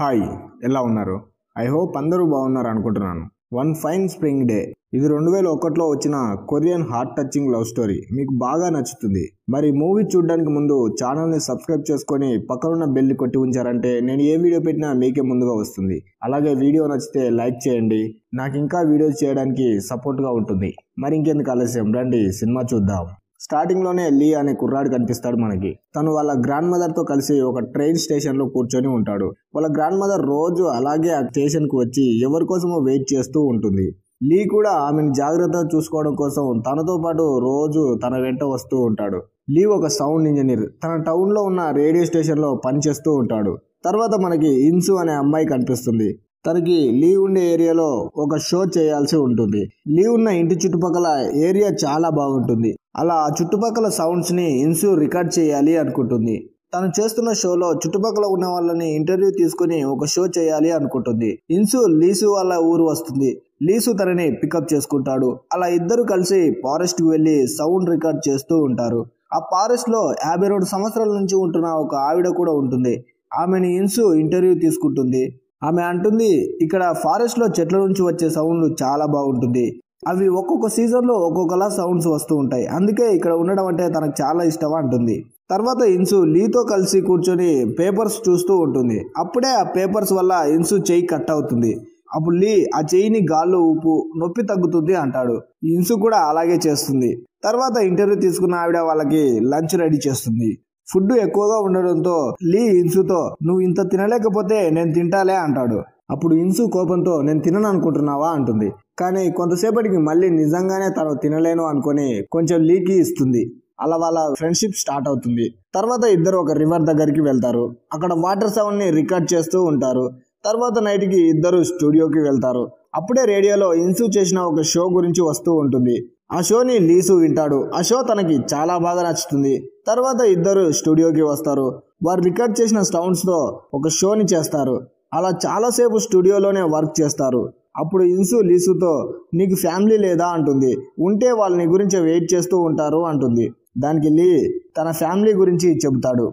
Hi, ఎలా ఉన్నారు? I hope అందరూ బాగున్నారు అనుకుంటున్నాను. One fine spring day. ఇది 2001లో వచ్చిన Korean heart touching love story. మీకు బాగా నచ్చుతుంది. మరి మూవీ చూడడానికి ముందు ఛానల్ని సబ్స్క్రైబ్ చేసుకొని పక్కనున్న బెల్ని కొట్టి ఉంచారంటే నేను ఏ వీడియో పెట్టినా మీకే ముందుగా వస్తుంది. అలాగే వీడియో నచ్చితే లైక్ చేయండి. నాకు ఇంకా వీడియోస్ చేయడానికి సపోర్ట్గా ఉంటుంది. మరి ఇంకెందుకు ఆలస్యం, రండి సినిమా చూద్దాం. స్టార్టింగ్ లోనే లీ అనే కుర్రాడు కనిపిస్తాడు మనకి. తను వాళ్ళ గ్రాండ్ మదర్ తో కలిసి ఒక ట్రైన్ స్టేషన్ లో కూర్చొని ఉంటాడు. వాళ్ళ గ్రాండ్ మదర్ రోజు అలాగే ఆ స్టేషన్ కు వచ్చి ఎవరి కోసమో వెయిట్ చేస్తూ ఉంటుంది. లీ కూడా ఆమెను జాగ్రత్తగా చూసుకోవడం కోసం తనతో పాటు రోజు తన వెంట వస్తూ ఉంటాడు. లీ ఒక సౌండ్ ఇంజనీర్. తన టౌన్ లో ఉన్న రేడియో స్టేషన్ లో పనిచేస్తూ ఉంటాడు. తర్వాత మనకి ఇన్సు అనే అమ్మాయి కనిపిస్తుంది. తనకి లీ ఉండే ఏరియాలో ఒక షో చేయాల్సి ఉంటుంది. లీ ఉన్న ఇంటి చుట్టుపక్కల ఏరియా చాలా బాగుంటుంది. అలా ఆ చుట్టుపక్కల సౌండ్స్ ని ఇన్సు రికార్డ్ చేయాలి అనుకుంటుంది. తను చేస్తున్న షోలో చుట్టుపక్కల ఉన్న వాళ్ళని ఇంటర్వ్యూ తీసుకుని ఒక షో చేయాలి అనుకుంటుంది. ఇన్సు లీసు వాళ్ళ ఊరు వస్తుంది. లీసు తనని పికప్ చేసుకుంటాడు. అలా ఇద్దరు కలిసి ఫారెస్ట్ కి వెళ్లి సౌండ్ రికార్డ్ చేస్తూ ఉంటారు. ఆ ఫారెస్ట్ లో 52 సంవత్సరాల నుంచి ఉంటున్న ఒక ఆవిడ కూడా ఉంటుంది. ఆమెని ఇన్సు ఇంటర్వ్యూ తీసుకుంటుంది. ఆమె అంటుంది, ఇక్కడ ఫారెస్ట్ లో చెట్ల నుంచి వచ్చే సౌండ్ చాలా బాగుంటుంది. అవి ఒక్కొక్క సీజన్ లో ఒక్కొక్కలా సౌండ్స్ వస్తూ ఉంటాయి. అందుకే ఇక్కడ ఉండడం అంటే తనకు చాలా ఇష్టం అంటుంది. తర్వాత ఇన్సు లీతో కలిసి కూర్చొని పేపర్స్ చూస్తూ ఉంటుంది. అప్పుడే ఆ పేపర్స్ వల్ల ఇన్సు చెయ్యి కట్ అవుతుంది. అప్పుడు లీ ఆ చెయ్యిని గాల్లో ఊపు, నొప్పి తగ్గుతుంది అంటాడు. ఇన్సు కూడా అలాగే చేస్తుంది. తర్వాత ఇంటర్వ్యూ తీసుకున్న ఆవిడ వాళ్ళకి లంచ్ రెడీ చేస్తుంది. ఫుడ్ ఎక్కువగా ఉండడంతో లీ ఇన్సుతో, నువ్వు ఇంత తినలేకపోతే నేను తింటాలే అంటాడు. అప్పుడు ఇన్సు కోపంతో, నేను తినను అనుకుంటున్నావా అంటుంది. కానీ కొంతసేపటికి మళ్ళీ నిజంగానే తను తినలేను అనుకొని కొంచెం లీకి ఇస్తుంది. అలా వాళ్ళ ఫ్రెండ్షిప్ స్టార్ట్ అవుతుంది. తర్వాత ఇద్దరు ఒక రివర్ దగ్గరికి వెళ్తారు. అక్కడ వాటర్ సౌండ్ ని రికార్డ్ చేస్తూ ఉంటారు. తర్వాత నైట్ కి ఇద్దరు స్టూడియోకి వెళ్తారు. అప్పుడే రేడియోలో ఇన్సు చేసిన ఒక షో గురించి వస్తూ ఉంటుంది. ఆ షోని లీసు వింటాడు. ఆ షో తనకి చాలా బాగా నచ్చుతుంది. తర్వాత ఇద్దరు స్టూడియోకి వస్తారు. వారు రికార్డ్ చేసిన సౌండ్స్ తో ఒక షోని చేస్తారు. అలా చాలాసేపు స్టూడియోలోనే వర్క్ చేస్తారు. అప్పుడు ఇన్సు లీసుతో, నీకు ఫ్యామిలీ లేదా అంటుంది. ఉంటే వాళ్ళని గురించి వెయిట్ చేస్తూ ఉంటారు అంటుంది. దానికి లీ తన ఫ్యామిలీ గురించి చెబుతాడు.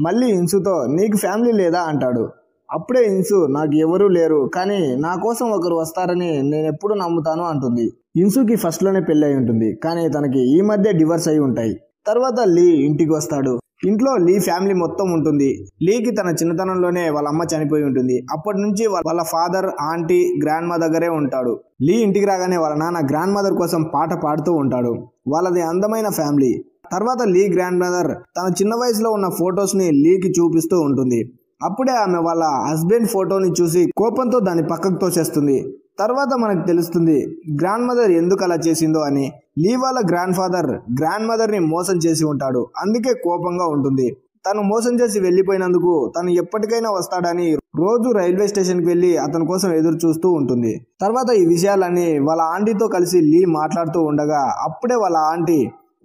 మళ్ళీ ఇన్సుతో, నీకు ఫ్యామిలీ లేదా అంటాడు. అప్పుడే ఇన్సు, నాకు ఎవరూ లేరు, కానీ నా కోసం ఒకరు వస్తారని నేను ఎప్పుడు నమ్ముతాను అంటుంది. ఇన్సుకి ఫస్ట్ లోనే పెళ్లి అయి ఉంటుంది, కానీ తనకి ఈ మధ్య డివర్స్ అయి ఉంటాయి. తర్వాత లీ ఇంటికి వస్తాడు. ఇంట్లో లీ ఫ్యామిలీ మొత్తం ఉంటుంది. లీకి తన చిన్నతనంలోనే వాళ్ళ అమ్మ చనిపోయి ఉంటుంది. అప్పటి నుంచి వాళ్ళ ఫాదర్, ఆంటీ, గ్రాండ్ మదర్ దగ్గరే ఉంటాడు. లీ ఇంటికి రాగానే వాళ్ళ నాన్న గ్రాండ్ మదర్ కోసం పాట పాడుతూ ఉంటాడు. వాళ్ళది అందమైన ఫ్యామిలీ. తర్వాత లీ గ్రాండ్ మదర్ తన చిన్న వయసులో ఉన్న ఫొటోస్ ని లీకి చూపిస్తూ ఉంటుంది. అప్పుడే ఆమె వాళ్ళ హస్బెండ్ ఫోటోని చూసి కోపంతో దాన్ని పక్కకు తోసేస్తుంది. తర్వాత మనకు తెలుస్తుంది గ్రాండ్ మదర్ ఎందుకు అలా చేసిందో అని. లీ వాళ్ళ గ్రాండ్ ఫాదర్ గ్రాండ్ మదర్ ని మోసం చేసి ఉంటాడు. అందుకే కోపంగా ఉంటుంది. తను మోసం చేసి వెళ్ళిపోయినందుకు తను ఎప్పటికైనా వస్తాడని రోజు రైల్వే స్టేషన్ కి వెళ్లి అతని కోసం ఎదురు చూస్తూ ఉంటుంది. తర్వాత ఈ విషయాలన్నీ వాళ్ళ ఆంటీతో కలిసి లీ మాట్లాడుతూ ఉండగా అప్పుడే వాళ్ళ ఆంటీ,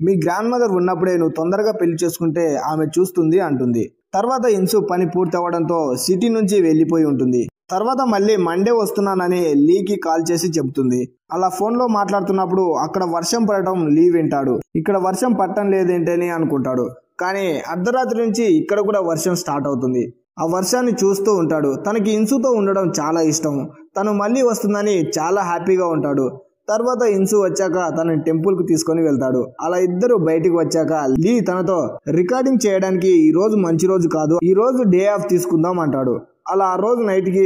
మీ గ్రాండ్ మదర్ ఉన్నప్పుడే నువ్వు తొందరగా పెళ్లి చేసుకుంటే ఆమె చూస్తుంది అంటుంది. తర్వాత ఇన్సు పని పూర్తి అవ్వడంతో సిటీ నుంచి వెళ్ళిపోయి ఉంటుంది. తర్వాత మళ్ళీ మండే వస్తున్నానని లీకి కాల్ చేసి చెబుతుంది. అలా ఫోన్ లో మాట్లాడుతున్నప్పుడు అక్కడ వర్షం పడటం లీ వింటాడు. ఇక్కడ వర్షం పట్టం లేదేంటని అనుకుంటాడు. కానీ అర్ధరాత్రి నుంచి ఇక్కడ కూడా వర్షం స్టార్ట్ అవుతుంది. ఆ వర్షాన్ని చూస్తూ ఉంటాడు. తనకి ఇన్సుతో ఉండడం చాలా ఇష్టం. తను మళ్ళీ వస్తుందని చాలా హ్యాపీగా ఉంటాడు. తర్వాత ఇన్సు వచ్చాక తనని టెంపుల్ కు తీసుకొని వెళ్తాడు. అలా ఇద్దరు బయటికి వచ్చాక లీ తనతో, రికార్డింగ్ చేయడానికి ఈ రోజు మంచి రోజు కాదు, ఈ రోజు డే ఆఫ్ తీసుకుందాం అంటాడు. అలా ఆ రోజు నైట్ కి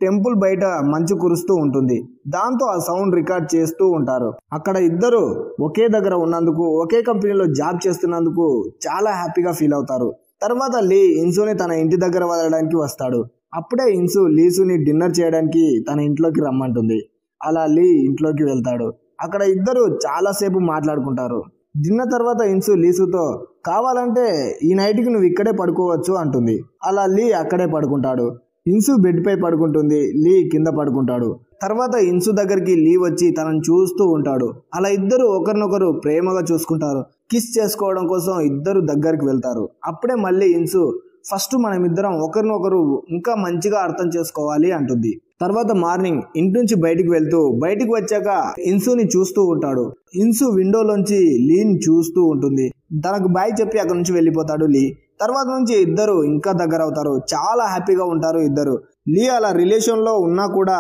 టెంపుల్ బయట మంచు కురుస్తూ ఉంటుంది. దాంతో ఆ సౌండ్ రికార్డ్ చేస్తూ ఉంటారు. అక్కడ ఇద్దరు ఒకే దగ్గర ఉన్నందుకు, ఒకే కంపెనీలో జాబ్ చేస్తున్నందుకు చాలా హ్యాపీగా ఫీల్ అవుతారు. తర్వాత లీ ఇన్సుని తన ఇంటి దగ్గర వదలడానికి వస్తాడు. అప్పుడే ఇన్సు లీసుని డిన్నర్ చేయడానికి తన ఇంట్లోకి రమ్మంటుంది. అలా లీ ఇంట్లోకి వెళ్తాడు. అక్కడ ఇద్దరు చాలాసేపు మాట్లాడుకుంటారు. డిన్నర్ తర్వాత ఇన్సు లీసుతో, కావాలంటే ఈ నైట్కి నువ్వు ఇక్కడే పడుకోవచ్చు అంటుంది. అలా లీ అక్కడే పడుకుంటాడు. ఇన్సు బెడ్ పై పడుకుంటుంది. లీ కింద పడుకుంటాడు. తర్వాత ఇన్సు దగ్గరికి లీ వచ్చి తనని చూస్తూ ఉంటాడు. అలా ఇద్దరు ఒకరినొకరు ప్రేమగా చూసుకుంటారు. కిస్ చేసుకోవడం కోసం ఇద్దరు దగ్గరికి వెళ్తారు. అప్పుడే మళ్ళీ ఇన్సు, ఫస్ట్ మనమిద్దరం ఒకరినొకరు ఇంకా మంచిగా అర్థం చేసుకోవాలి అంటుంది. తర్వాత మార్నింగ్ ఇంటి నుంచి బయటికి వచ్చాక ఇన్సుని చూస్తూ ఉంటాడు. ఇన్సు విండోలోంచి లీని చూస్తూ ఉంటుంది. తనకు బాయ్ చెప్పి అక్కడ నుంచి వెళ్ళిపోతాడు లీ. తర్వాత నుంచి ఇద్దరు ఇంకా దగ్గర అవుతారు, చాలా హ్యాపీగా ఉంటారు ఇద్దరు. లీ అలా రిలేషన్లో ఉన్నా కూడా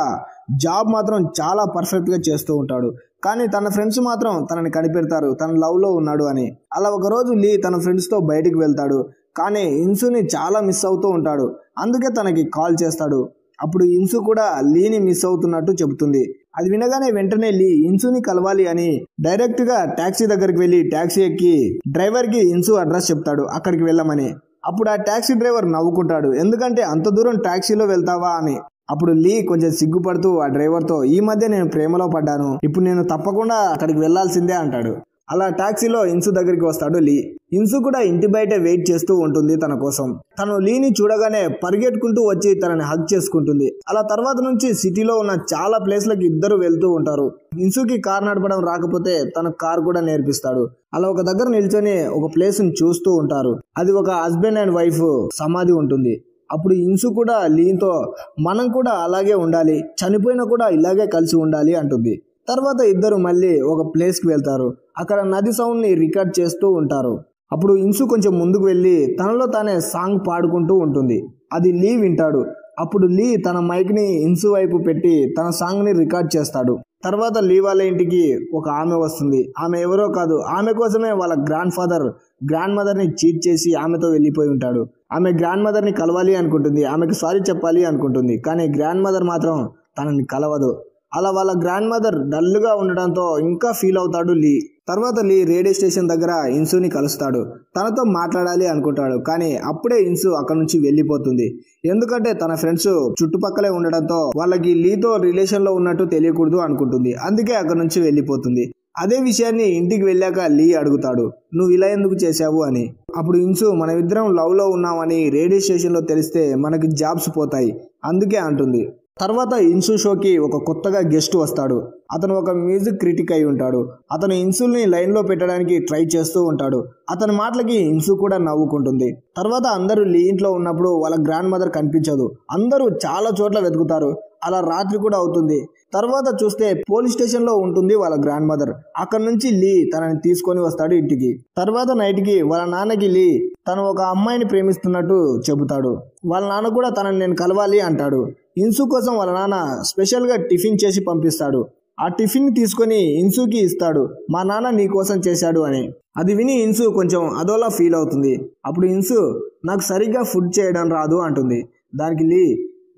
జాబ్ మాత్రం చాలా పర్ఫెక్ట్గా చేస్తూ ఉంటాడు. కానీ తన ఫ్రెండ్స్ మాత్రం తనని కనిపెడతారు తన లవ్లో ఉన్నాడు అని. అలా ఒకరోజు లీ తన ఫ్రెండ్స్తో బయటికి వెళ్తాడు, కానీ ఇన్సుని చాలా మిస్ అవుతూ ఉంటాడు. అందుకే తనకి కాల్ చేస్తాడు. అప్పుడు ఇన్సు కూడా లీని మిస్ అవుతున్నట్టు చెబుతుంది. అది వినగానే వెంటనే లీ ఇన్సుని కలవాలి అని డైరెక్ట్గా ట్యాక్సీ దగ్గరికి వెళ్ళి ట్యాక్సీ ఎక్కి డ్రైవర్కి ఇన్సు అడ్రస్ చెప్తాడు అక్కడికి వెళ్ళమని. అప్పుడు ఆ ట్యాక్సీ డ్రైవర్ నవ్వుకుంటాడు, ఎందుకంటే అంత దూరం ట్యాక్సీలో వెళ్తావా అని. అప్పుడు లీ కొంచెం సిగ్గుపడుతూ ఆ డ్రైవర్తో, ఈ మధ్య నేను ప్రేమలో పడ్డాను, ఇప్పుడు నేను తప్పకుండా అక్కడికి వెళ్లాల్సిందే అంటాడు. అలా టాక్సీలో ఇన్సు దగ్గరికి వస్తాడు లీ. ఇన్సు కూడా ఇంటి బయట వెయిట్ చేస్తూ ఉంటుంది తన కోసం. తను లీని చూడగానే పరిగెట్టుకుంటూ వచ్చి తనని హగ్ చేసుకుంటుంది. అలా తర్వాత నుంచి సిటీలో ఉన్న చాలా ప్లేస్లకి ఇద్దరు వెళ్తూ ఉంటారు. ఇన్సుకి కార్ నడపడం రాకపోతే తన కార్ కూడా నేర్పిస్తాడు. అలా ఒక దగ్గర నిల్చొని ఒక ప్లేస్ని చూస్తూ ఉంటారు. అది ఒక హస్బెండ్ అండ్ వైఫ్ సమాధి ఉంటుంది. అప్పుడు ఇన్సు కూడా లీతో, మనం కూడా అలాగే ఉండాలి, చనిపోయినా కూడా ఇలాగే కలిసి ఉండాలి అంటుంది. తర్వాత ఇద్దరు మళ్ళీ ఒక ప్లేస్కి వెళ్తారు. అక్కడ నది సౌండ్ని రికార్డ్ చేస్తూ ఉంటారు. అప్పుడు ఇన్సు కొంచెం ముందుకు వెళ్ళి తనలో తానే సాంగ్ పాడుకుంటూ ఉంటుంది. అది లీ వింటాడు. అప్పుడు లీ తన మైక్ని ఇన్సు వైపు పెట్టి తన సాంగ్ని రికార్డ్ చేస్తాడు. తర్వాత లీ వాళ్ళ ఇంటికి ఒక ఆమె వస్తుంది. ఆమె ఎవరో కాదు, ఆమె కోసమే వాళ్ళ గ్రాండ్ మదర్ని చీట్ చేసి ఆమెతో వెళ్ళిపోయి ఉంటాడు. ఆమె గ్రాండ్ మదర్ని కలవాలి అనుకుంటుంది, ఆమెకు సారీ చెప్పాలి అనుకుంటుంది, కానీ గ్రాండ్ మదర్ మాత్రం తనని కలవదు. అలా వాళ్ళ గ్రాండ్ మదర్ డల్గా ఉండడంతో ఇంకా ఫీల్ అవుతాడు లీ. తర్వాత లీ రేడియో స్టేషన్ దగ్గర ఇన్సుని కలుస్తాడు. తనతో మాట్లాడాలి అనుకుంటాడు, కానీ అప్పుడే ఇన్సు అక్కడ నుంచి వెళ్ళిపోతుంది. ఎందుకంటే తన ఫ్రెండ్స్ చుట్టుపక్కలే ఉండడంతో వాళ్ళకి లీతో రిలేషన్లో ఉన్నట్టు తెలియకూడదు అనుకుంటుంది. అందుకే అక్కడ నుంచి వెళ్ళిపోతుంది. అదే విషయాన్ని ఇంటికి వెళ్ళాక లీ అడుగుతాడు, నువ్వు ఇలా ఎందుకు చేశావు అని. అప్పుడు ఇన్సు, మనమిద్దరం లవ్లో ఉన్నామని రేడియో స్టేషన్లో తెలిస్తే మనకి జాబ్స్ పోతాయి, అందుకే అంటుంది. తర్వాత ఇన్సు షోకి ఒక కొత్తగా గెస్ట్ వస్తాడు. అతను ఒక మ్యూజిక్ క్రిటిక్ అయి ఉంటాడు. అతను ఇన్సుల్ని లైన్లో పెట్టడానికి ట్రై చేస్తూ ఉంటాడు. అతని మాటలకి ఇన్సు కూడా నవ్వుకుంటుంది. తర్వాత అందరూ లీ ఇంట్లో ఉన్నప్పుడు వాళ్ళ గ్రాండ్ మదర్ కనిపించదు. అందరూ చాలా చోట్ల వెతుకుతారు. అలా రాత్రి కూడా అవుతుంది. తర్వాత చూస్తే పోలీస్ స్టేషన్లో ఉంటుంది వాళ్ళ గ్రాండ్ మదర్. అక్కడ నుంచి లీ తనని తీసుకొని వస్తాడు ఇంటికి. తర్వాత నైట్కి వాళ్ళ నాన్నకి లీ తను ఒక అమ్మాయిని ప్రేమిస్తున్నట్టు చెబుతాడు. వాళ్ళ నాన్న కూడా తనని నేను కలవాలి అంటాడు. ఇన్సు కోసం వాళ్ళ నాన్న స్పెషల్గా టిఫిన్ చేసి పంపిస్తాడు. ఆ టిఫిన్ తీసుకొని ఇన్సుకి ఇస్తాడు, మా నాన్న నీ కోసం చేశాడు అని. అది విని ఇన్సు కొంచెం అదోలా ఫీల్ అవుతుంది. అప్పుడు ఇన్సు, నాకు సరిగ్గా ఫుడ్ చేయడం రాదు అంటుంది. దానికి లీ,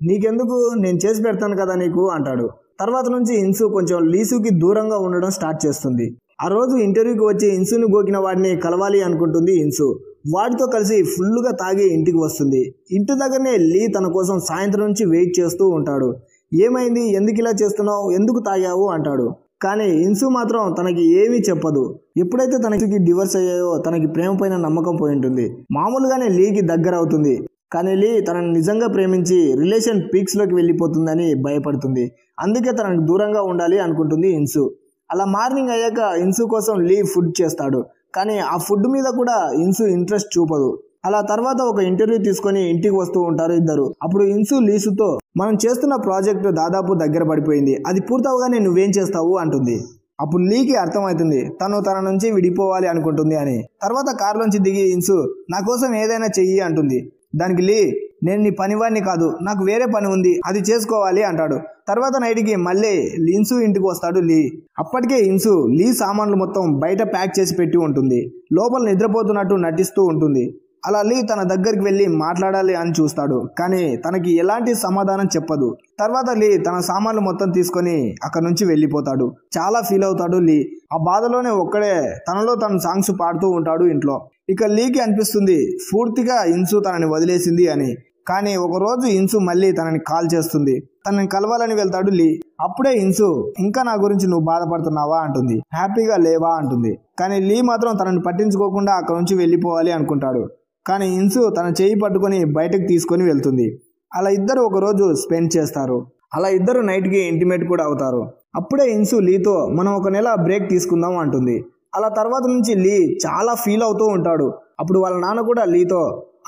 నీకెందుకు, నేను చేసి పెడతాను కదా నీకు అంటాడు. తర్వాత నుంచి ఇన్సు కొంచెం లీసుకి దూరంగా ఉండడం స్టార్ట్ చేస్తుంది. ఆ రోజు ఇంటర్వ్యూకి వచ్చి ఇన్సుని గోకిన వాడిని కలవాలి అనుకుంటుంది ఇన్సు. వాడితో కలిసి ఫుల్గా తాగి ఇంటికి వస్తుంది. ఇంటి దగ్గరనే లీ తన కోసం సాయంత్రం నుంచి వెయిట్ చేస్తూ ఉంటాడు. ఏమైంది, ఎందుకు ఇలా చేస్తున్నావు, ఎందుకు తాగావు అంటాడు. కానీ ఇన్సు మాత్రం తనకి ఏమీ చెప్పదు. ఎప్పుడైతే తనకి డివోర్స్ అయ్యాయో తనకి ప్రేమ పైన నమ్మకం పోయి ఉంటుంది. మామూలుగానే లీకి దగ్గర అవుతుంది. కానీ లీ తనని నిజంగా ప్రేమించి రిలేషన్ పీక్స్లోకి వెళ్ళిపోతుందని భయపడుతుంది. అందుకే తనకు దూరంగా ఉండాలి అనుకుంటుంది ఇన్సు. అలా మార్నింగ్ అయ్యాక ఇన్సు కోసం లీ ఫుడ్ చేస్తాడు. కానీ ఆ ఫుడ్ మీద కూడా ఇన్సు ఇంట్రెస్ట్ చూపదు. అలా తర్వాత ఒక ఇంటర్వ్యూ తీసుకొని ఇంటికి వస్తూ ఉంటారు ఇద్దరు. అప్పుడు ఇన్సు లీసుతో, మనం చేస్తున్న ప్రాజెక్టు దాదాపు దగ్గర పడిపోయింది, అది పూర్తవగానే నువ్వేం చేస్తావు అంటుంది. అప్పుడు లీకి అర్థమవుతుంది తను తన నుంచి విడిపోవాలి అనుకుంటుంది అని. తర్వాత కారులోంచి దిగి ఇన్సు, నా కోసం ఏదైనా చెయ్యి అంటుంది. దానికి లీ, నేను నీ పనివాడిని కాదు, నాకు వేరే పని ఉంది, అది చేసుకోవాలి అంటాడు. తర్వాత నైట్కి మళ్ళీ ఇన్సు ఇంటికి వస్తాడు లీ. అప్పటికే ఇన్సు లీ సామాన్లు మొత్తం బయట ప్యాక్ చేసి పెట్టి ఉంటుంది. లోపల నిద్రపోతున్నట్టు నటిస్తూ ఉంటుంది. అలా లీ తన దగ్గరికి వెళ్ళి మాట్లాడాలి అని చూస్తాడు, కానీ తనకి ఎలాంటి సమాధానం చెప్పదు. తర్వాత లీ తన సామాన్లు మొత్తం తీసుకొని అక్కడ నుంచి వెళ్ళిపోతాడు. చాలా ఫీల్ అవుతాడు లీ. ఆ బాధలోనే ఒక్కడే తనలో తను సాంగ్స్ పాడుతూ ఉంటాడు ఇంట్లో. ఇక లీకి అనిపిస్తుంది పూర్తిగా ఇన్సు తనని వదిలేసింది అని. కానీ ఒకరోజు ఇన్సు మళ్ళీ తనని కాల్ చేస్తుంది. తనని కలవాలని వెళ్తాడు లీ. అప్పుడే ఇన్సు, ఇంకా నా గురించి నువ్వు బాధపడుతున్నావా అంటుంది. హ్యాపీగా లేవా అంటుంది. కానీ లీ మాత్రం తనని పట్టించుకోకుండా అక్కడ నుంచి వెళ్ళిపోవాలి అనుకుంటాడు. కానీ ఇన్సు తన చేయి పట్టుకొని బయటకు తీసుకొని వెళ్తుంది. అలా ఇద్దరు ఒకరోజు స్పెండ్ చేస్తారు. అలా ఇద్దరు నైట్కి ఇంటిమేట్ కూడా అవుతారు. అప్పుడే ఇన్సు లీతో, మనం ఒక నెల బ్రేక్ తీసుకుందాం అంటుంది. అలా తర్వాత నుంచి లీ చాలా ఫీల్ అవుతూ ఉంటాడు. అప్పుడు వాళ్ళ నాన్న కూడా లీతో,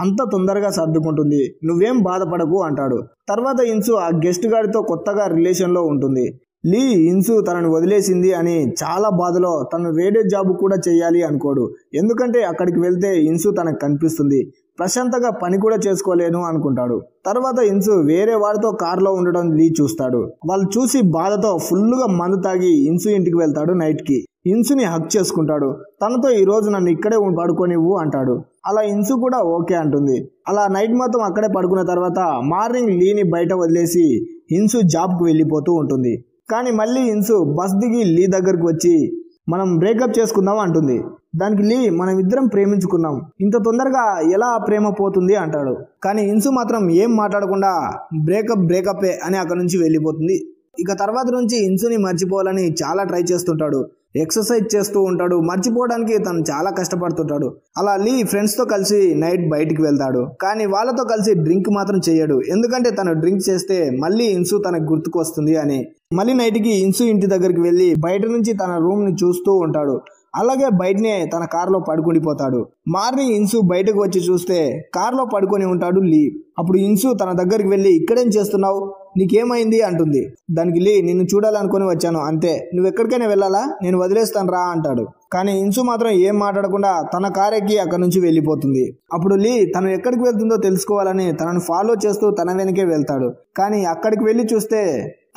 అంత తొందరగా సర్దుకుంటుంది, నువ్వేం బాధపడకు అంటాడు. తర్వాత ఇన్సు ఆ గెస్ట్ గాడితో కొత్తగా రిలేషన్లో ఉంటుంది. లీ ఇన్సు తనని వదిలేసింది అని చాలా బాధలో తను రేడియో జాబ్ కూడా చేయాలి అనుకోడు. ఎందుకంటే అక్కడికి వెళ్తే ఇన్సు తనకు కనిపిస్తుంది. ప్రశాంతంగా పని కూడా చేసుకోలేను అనుకుంటాడు. తర్వాత ఇన్సు వేరే వాడితో కారులో ఉండడం లీ చూస్తాడు. వాళ్ళు చూసి బాధతో ఫుల్గా మందు తాగి ఇన్సు ఇంటికి వెళ్తాడు. నైట్కి ఇన్సుని హక్ చేసుకుంటాడు. తనతో ఈ రోజు నన్ను ఇక్కడే పడుకోనివ్వు అంటాడు. అలా ఇన్సు కూడా ఓకే అంటుంది. అలా నైట్ మొత్తం అక్కడే పడుకున్న తర్వాత మార్నింగ్ లీని బయట వదిలేసి ఇన్సు జాబ్కి వెళ్ళిపోతూ ఉంటుంది. కానీ మళ్ళీ ఇన్సు బస్ దిగి లీ దగ్గరకు వచ్చి మనం బ్రేకప్ చేసుకుందాం అంటుంది. దానికి లీ మనం ఇద్దరం ప్రేమించుకున్నాం, ఇంత తొందరగా ఎలా ప్రేమ పోతుంది అంటాడు. కానీ ఇన్సు మాత్రం ఏం మాట్లాడకుండా బ్రేకప్పే అని అక్కడ నుంచి వెళ్ళిపోతుంది. ఇక తర్వాత నుంచి ఇన్సుని మర్చిపోవాలని చాలా ట్రై చేస్తుంటాడు. ఎక్సర్సైజ్ చేస్తూ ఉంటాడు. మర్చిపోవడానికి తను చాలా కష్టపడుతుంటాడు. అలా లీ ఫ్రెండ్స్తో కలిసి నైట్ బయటికి వెళ్తాడు. కానీ వాళ్ళతో కలిసి డ్రింక్ మాత్రం చేయడు. ఎందుకంటే తను డ్రింక్ చేస్తే మళ్ళీ ఇన్సు తనకు గుర్తుకు వస్తుంది అని. మళ్ళీ నైట్కి ఇన్సు ఇంటి దగ్గరికి వెళ్ళి బయట నుంచి తన రూమ్ని చూస్తూ ఉంటాడు. అలాగే బయటనే తన కారులో పడుకుండిపోతాడు. మార్నింగ్ ఇన్సు బయటకు వచ్చి చూస్తే కారులో పడుకొని ఉంటాడు లీ. అప్పుడు ఇన్సు తన దగ్గరికి వెళ్ళి ఇక్కడేం చేస్తున్నావు, నీకేమైంది అంటుంది. దానికి లీ నిన్ను చూడాలనుకుని వచ్చాను అంతే, నువ్వు ఎక్కడికైనా వెళ్ళాలా, నేను వదిలేస్తాను రా అంటాడు. కానీ ఇన్సు మాత్రం ఏం మాట్లాడకుండా తన కారు ఎక్కి అక్కడి నుంచి వెళ్ళిపోతుంది. అప్పుడు లీ తను ఎక్కడికి వెళ్తుందో తెలుసుకోవాలని తనను ఫాలో చేస్తూ తన వెనకే వెళ్తాడు. కానీ అక్కడికి వెళ్ళి చూస్తే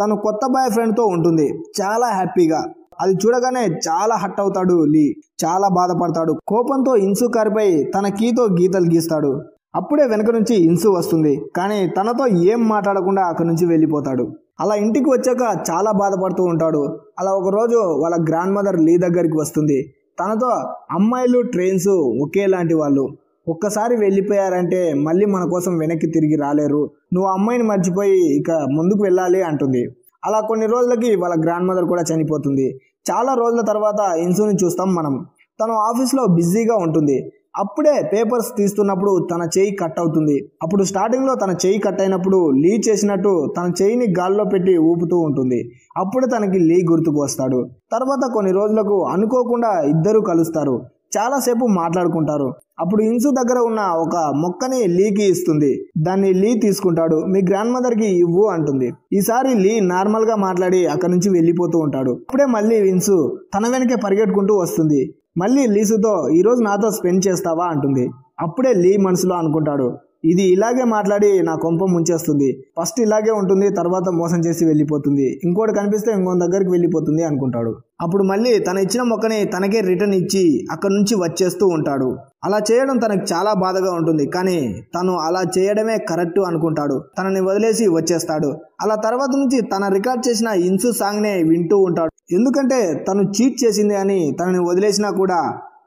తను కొత్త బాయ్ ఫ్రెండ్తో ఉంటుంది, చాలా హ్యాపీగా. అది చూడగానే చాలా హట్ అవుతాడు లీ. చాలా బాధపడతాడు. కోపంతో ఇన్సు కారుపై తన కీతో గీతలు గీస్తాడు. అప్పుడే వెనక నుంచి ఇన్సు వస్తుంది. కానీ తనతో ఏం మాట్లాడకుండా అక్కడి నుంచి వెళ్ళిపోతాడు. అలా ఇంటికి వచ్చాక చాలా బాధపడుతూ ఉంటాడు. అలా ఒకరోజు వాళ్ళ గ్రాండ్ మదర్ లీ దగ్గరికి వస్తుంది. తనతో అమ్మాయిలు ట్రైన్స్ ఒకేలాంటి వాళ్ళు, ఒక్కసారి వెళ్ళిపోయారంటే మళ్ళీ మన కోసం వెనక్కి తిరిగి రాలేరు, నువ్వు అమ్మాయిని మర్చిపోయి ఇక ముందుకు వెళ్ళాలి అంటుంది. అలా కొన్ని రోజులకి వాళ్ళ గ్రాండ్ మదర్ కూడా చనిపోతుంది. చాలా రోజుల తర్వాత ఇన్సుని చూస్తాం మనం. తను ఆఫీస్లో బిజీగా ఉంటుంది. అప్పుడే పేపర్స్ తీస్తున్నప్పుడు తన చెయ్యి కట్ అవుతుంది. అప్పుడు స్టార్టింగ్లో తన చెయ్యి కట్ అయినప్పుడు లీ చేసినట్టు తన చెయ్యిని గాల్లో పెట్టి ఊపుతూ ఉంటుంది. అప్పుడే తనకి లీ గుర్తుకు వస్తాడు. తర్వాత కొన్ని రోజులకు అనుకోకుండా ఇద్దరు కలుస్తారు. చాలాసేపు మాట్లాడుకుంటారు. అప్పుడు ఇన్సు దగ్గర ఉన్న ఒక మొక్కని లీకి ఇస్తుంది. దాన్ని లీ తీసుకుంటాడు. మీ గ్రాండ్ మదర్కి ఇవ్వు అంటుంది. ఈసారి లీ నార్మల్గా మాట్లాడి అక్కడి నుంచి వెళ్ళిపోతూ ఉంటాడు. అప్పుడే మళ్ళీ ఇన్సు తన వెనకే పరిగెట్టుకుంటూ వస్తుంది. మళ్ళీ లీసుతో ఈరోజు నాతో స్పెండ్ చేస్తావా అంటుంది. అప్పుడే లీ మనసులో అనుకుంటాడు, ఇది ఇలాగే మాట్లాడి నా కొంప ముంచేస్తుంది, ఫస్ట్ ఇలాగే ఉంటుంది, తర్వాత మోసం చేసి వెళ్ళిపోతుంది, ఇంకోటి కనిపిస్తే ఇంకో దగ్గరికి వెళ్ళిపోతుంది అనుకుంటాడు. అప్పుడు మళ్ళీ తన ఇచ్చిన మొక్కని తనకే రిటర్న్ ఇచ్చి అక్కడి నుంచి వచ్చేస్తూ ఉంటాడు. అలా చేయడం తనకు చాలా బాధగా ఉంటుంది. కానీ తను అలా చేయడమే కరెక్ట్ అనుకుంటాడు. తనని వదిలేసి వచ్చేస్తాడు. అలా తర్వాత నుంచి తన రికార్డ్ చేసిన ఇన్సు సాంగ్నే వింటూ ఉంటాడు. ఎందుకంటే తను చీట్ చేసింది అని తనని వదిలేసినా కూడా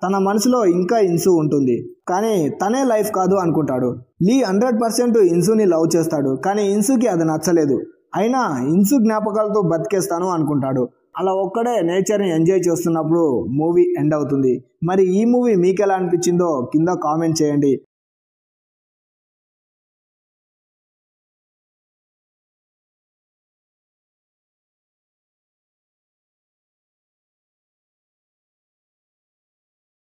తన మనసులో ఇంకా ఇన్సు ఉంటుంది. కానీ తనే లైఫ్ కాదు అనుకుంటాడు. లీ 100% ఇన్సుని లవ్ చేస్తాడు. కానీ ఇన్సుకి అది నచ్చలేదు. అయినా ఇన్సు జ్ఞాపకాలతో బతికేస్తాను అనుకుంటాడు. అలా ఒక్కడే నేచర్ని ఎంజాయ్ చేస్తున్నప్పుడు మూవీ ఎండ్ అవుతుంది. మరి ఈ మూవీ మీకు ఎలా అనిపించిందో కింద కామెంట్ చేయండి.